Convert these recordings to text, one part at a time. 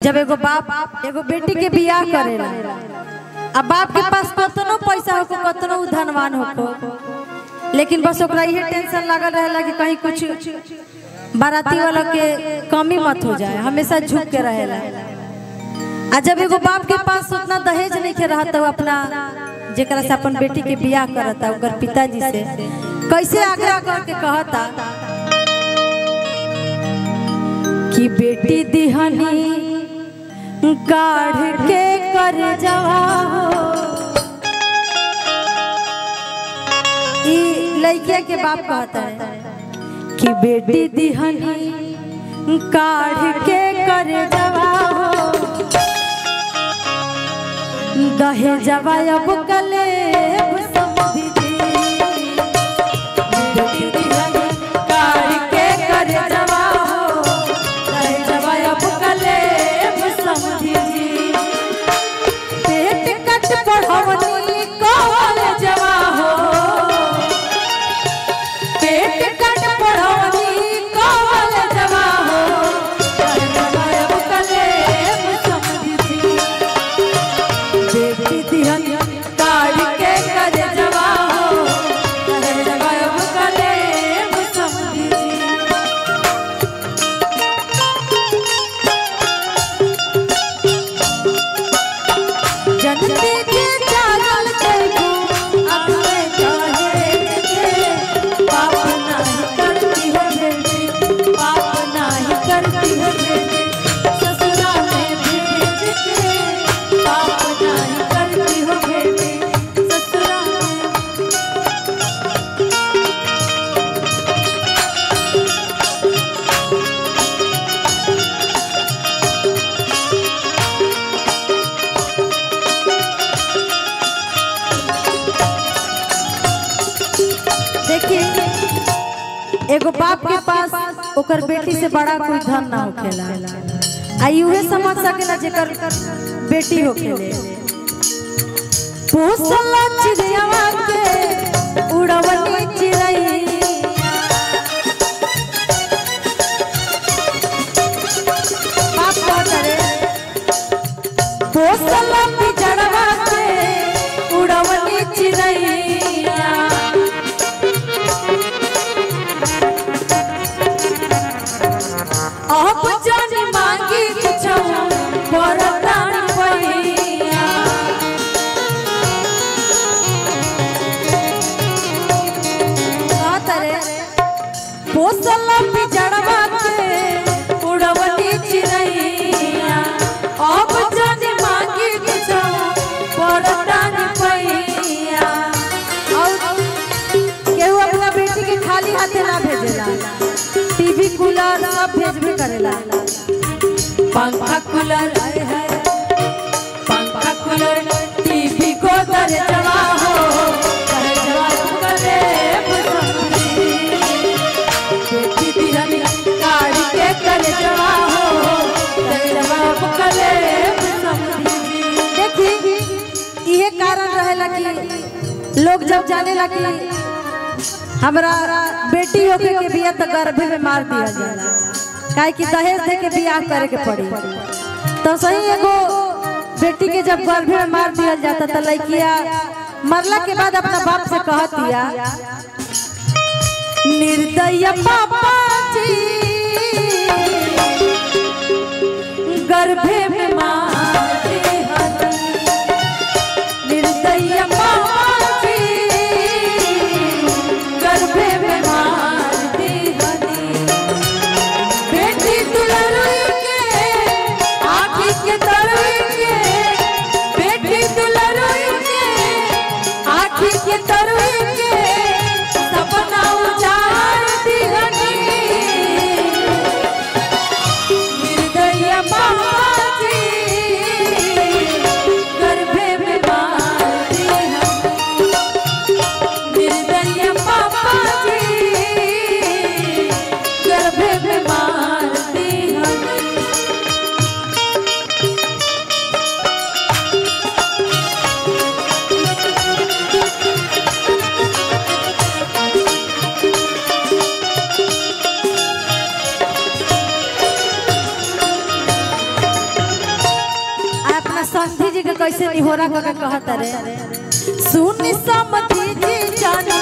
जब एगो बाप एगो बेटी के बियाह करेला, अब बाप के पास कतनो पैसा हो कतनो धनवान हो, लेकिन बस ओकरा ये टेंशन लागल रहेला कि कहीं कुछ बाराती वाला के कमी मत हो जाए, हमेशा झुक के रहेला। आ जब एगो बाप के पास उतना दहेज नहीं के रहता, अपना जेकरा से अपन बेटी के बियाह करता, ओकर पिताजी से कैसे आग्रह करके कहता कि बेटी दिहनी काढ़ के कर जवा हो। लड़किया के बाप कहता है कि बेटी दिहनी काढ़ के कर जवा हो, दहे जवा अब कले एगो बाप के पास ओकर बेटी से बड़ा कोई धन ना होखेला, आई उहे समझ सकेला जेकर बेटी होखेले। पोसला चिड़ियावा के उड़वनी चिड़ै, बाप कहता रे पोसला पिजड़वा के उड़वनी चिड़ै, अब जाने मांगी कुछो बरदान पैया। पोसला पिजड़वा के उड़वनी चिड़ैया, अब जाने मांगी कुछो बरदान पैया। और केहू अपना बेटी के खाली हाथे ना भेजेला, टीवी कूलर सब भेजबे करेला। पंखा कूलर है, पंखा कूलर टीवी को दरे जवा हो, दरे जवा करे बेटी दिहनी काढ़ के करे जवा हो, दरे जवा करे। देखी ये कारण रहेला कि लोग जब जानेला कि हमरा बेटी होके के बियाह तो गर्भे में मार दिया जाला, काहे कि दहेज दे के बियाह करे के पड़ी। तो सही एगो बेटी के जब गर्भे में मार दिया जाता तो लड़किया मरला के बाद अपना बाप से कहतिया निर्दय पापा जी गर्भे में मार दिया, निर्दय पापा समधी जी के कैसे निहोरा करके कहता रे सुन समधी जी जानी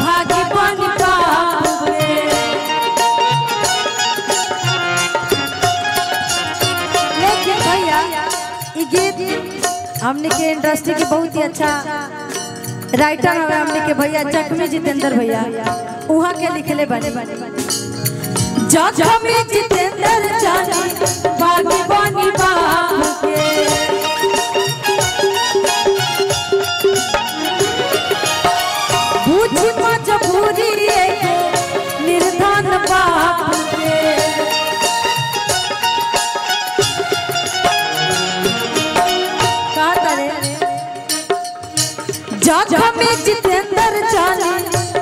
भागी बन बाप रे। लेकिन भैया ये गीत हमने के इंडस्ट्री के बहुत ही अच्छा राइटर है हमने के भैया जख्मी जितेंद्र भैया वहाँ के लिखले बने जख्मी जितेंद्र जानी भागी बन बाप के मजबूरी निर्धन बाप के जख्मी जितेंद्र जानी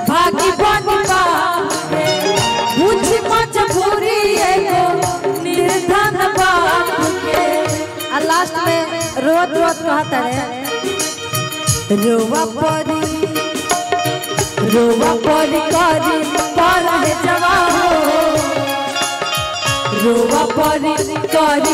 भागी बन बाप के बुझ मजबूरी निर्धन बाप के। और लास्ट में रोत रोत कहता है रोवा परी करी पर है जवा हो रोवा परी करी